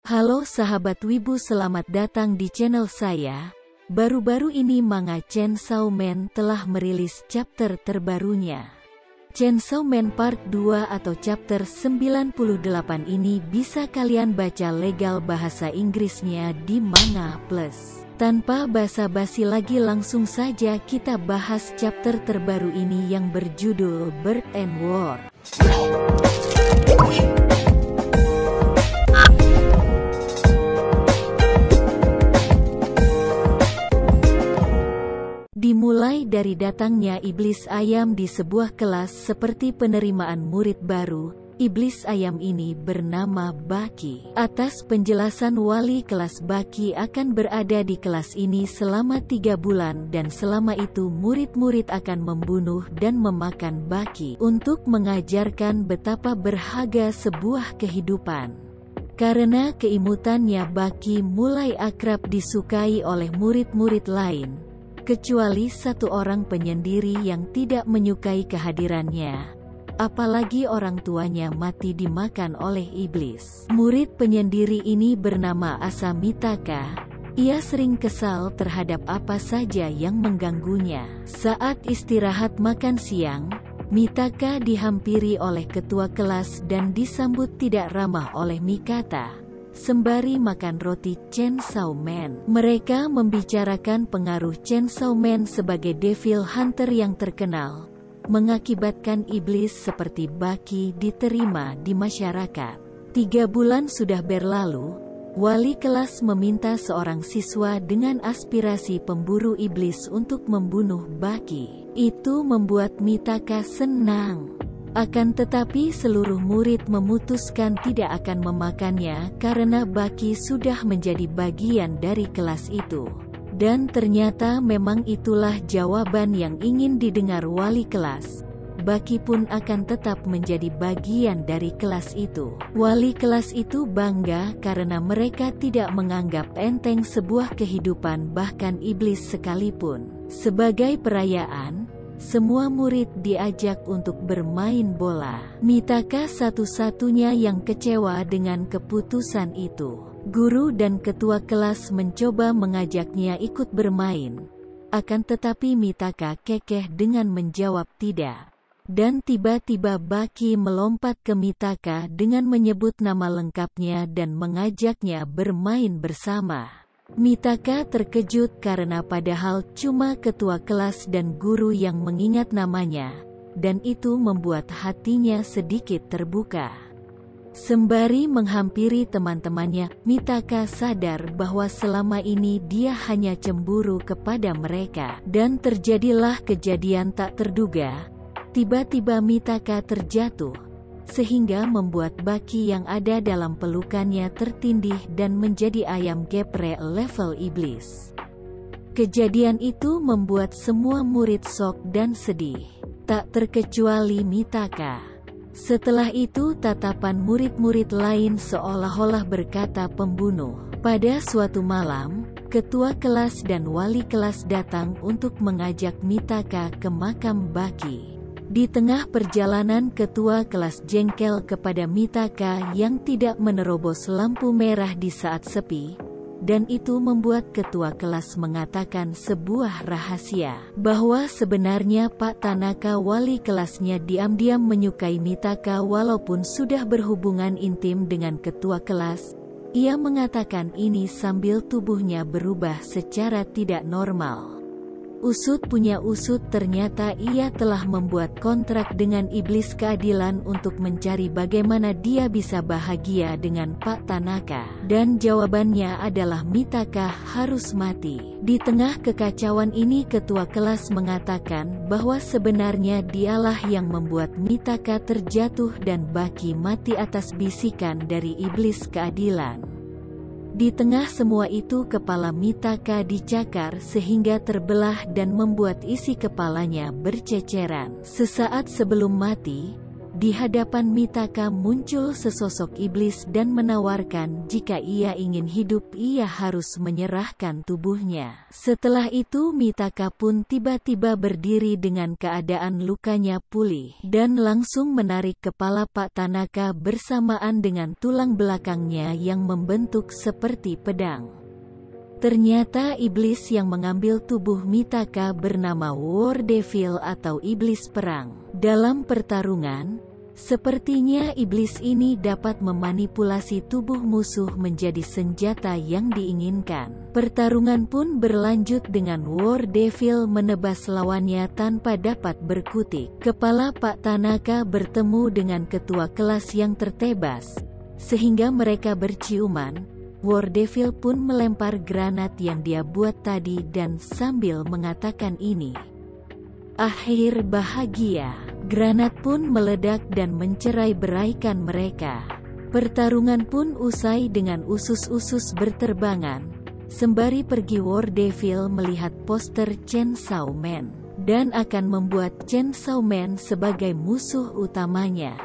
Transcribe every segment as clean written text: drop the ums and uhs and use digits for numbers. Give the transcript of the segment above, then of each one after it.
Halo sahabat Wibu, selamat datang di channel saya. Baru-baru ini manga Chainsaw Man telah merilis chapter terbarunya. Chainsaw Man Part 2 atau chapter 98 ini bisa kalian baca legal bahasa Inggrisnya di Manga Plus. Tanpa basa-basi lagi, langsung saja kita bahas chapter terbaru ini yang berjudul Birth and War. Dimulai dari datangnya iblis ayam di sebuah kelas seperti penerimaan murid baru. Iblis ayam ini bernama Baki. Atas penjelasan wali kelas, Baki akan berada di kelas ini selama 3 bulan dan selama itu murid-murid akan membunuh dan memakan Baki untuk mengajarkan betapa berharga sebuah kehidupan. Karena keimutannya, Baki mulai akrab disukai oleh murid-murid lain, kecuali satu orang penyendiri yang tidak menyukai kehadirannya. Apalagi orang tuanya mati dimakan oleh iblis. Murid penyendiri ini bernama Asa Mitaka. Ia sering kesal terhadap apa saja yang mengganggunya. Saat istirahat makan siang, Mitaka dihampiri oleh ketua kelas dan disambut tidak ramah oleh Mikata, sembari makan roti Chainsaw Man. Mereka membicarakan pengaruh Chainsaw Man sebagai devil hunter yang terkenal, mengakibatkan iblis seperti Baki diterima di masyarakat. 3 bulan sudah berlalu, wali kelas meminta seorang siswa dengan aspirasi pemburu iblis untuk membunuh Baki. Itu membuat Mitaka senang. Akan tetapi seluruh murid memutuskan tidak akan memakannya karena Baki sudah menjadi bagian dari kelas itu. Dan ternyata memang itulah jawaban yang ingin didengar wali kelas. Baki pun akan tetap menjadi bagian dari kelas itu. Wali kelas itu bangga karena mereka tidak menganggap enteng sebuah kehidupan, bahkan iblis sekalipun. Sebagai perayaan, semua murid diajak untuk bermain bola. Mitaka satu-satunya yang kecewa dengan keputusan itu. Guru dan ketua kelas mencoba mengajaknya ikut bermain, akan tetapi Mitaka kekeh dengan menjawab tidak. Dan tiba-tiba Baki melompat ke Mitaka dengan menyebut nama lengkapnya dan mengajaknya bermain bersama. Mitaka terkejut karena padahal cuma ketua kelas dan guru yang mengingat namanya, dan itu membuat hatinya sedikit terbuka. Sembari menghampiri teman-temannya, Mitaka sadar bahwa selama ini dia hanya cemburu kepada mereka. Dan terjadilah kejadian tak terduga. Tiba-tiba Mitaka terjatuh, sehingga membuat Baki yang ada dalam pelukannya tertindih dan menjadi ayam geprek level iblis. Kejadian itu membuat semua murid shock dan sedih, tak terkecuali Mitaka. Setelah itu tatapan murid-murid lain seolah-olah berkata pembunuh. Pada suatu malam, ketua kelas dan wali kelas datang untuk mengajak Mitaka ke makam Baki. Di tengah perjalanan, ketua kelas jengkel kepada Mitaka yang tidak menerobos lampu merah di saat sepi, dan itu membuat ketua kelas mengatakan sebuah rahasia, bahwa sebenarnya Pak Tanaka, wali kelasnya, diam-diam menyukai Mitaka walaupun sudah berhubungan intim dengan ketua kelas. Ia mengatakan ini sambil tubuhnya berubah secara tidak normal. Usut punya usut, ternyata ia telah membuat kontrak dengan iblis keadilan untuk mencari bagaimana dia bisa bahagia dengan Pak Tanaka. Dan jawabannya adalah Mitaka harus mati. Di tengah kekacauan ini, ketua kelas mengatakan bahwa sebenarnya dialah yang membuat Mitaka terjatuh dan Baki mati atas bisikan dari iblis keadilan. Di tengah semua itu, kepala Mitaka dicakar sehingga terbelah dan membuat isi kepalanya berceceran. Sesaat sebelum mati, Di hadapan Mitaka muncul sesosok iblis dan menawarkan jika ia ingin hidup ia harus menyerahkan tubuhnya. Setelah itu Mitaka pun tiba-tiba berdiri dengan keadaan lukanya pulih, dan langsung menarik kepala Pak Tanaka bersamaan dengan tulang belakangnya yang membentuk seperti pedang. Ternyata iblis yang mengambil tubuh Mitaka bernama War Devil atau iblis perang. Dalam pertarungan, sepertinya iblis ini dapat memanipulasi tubuh musuh menjadi senjata yang diinginkan. Pertarungan pun berlanjut dengan War Devil menebas lawannya tanpa dapat berkutik. Kepala Pak Tanaka bertemu dengan ketua kelas yang tertebas, sehingga mereka berciuman. War Devil pun melempar granat yang dia buat tadi dan sambil mengatakan ini akhir bahagia. Granat pun meledak dan mencerai-beraikan mereka. Pertarungan pun usai dengan usus-usus berterbangan. Sembari pergi War Devil melihat poster Chainsaw Man, dan akan membuat Chainsaw Man sebagai musuh utamanya.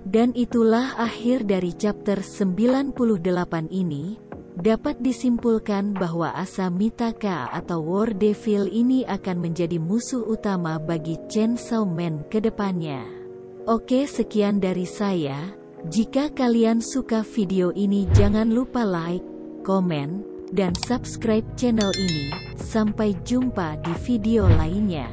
Dan itulah akhir dari chapter 98 ini. Dapat disimpulkan bahwa Asa Mitaka atau War Devil ini akan menjadi musuh utama bagi Chainsaw Man ke depannya. Oke, sekian dari saya. Jika kalian suka video ini jangan lupa like, komen, dan subscribe channel ini. Sampai jumpa di video lainnya.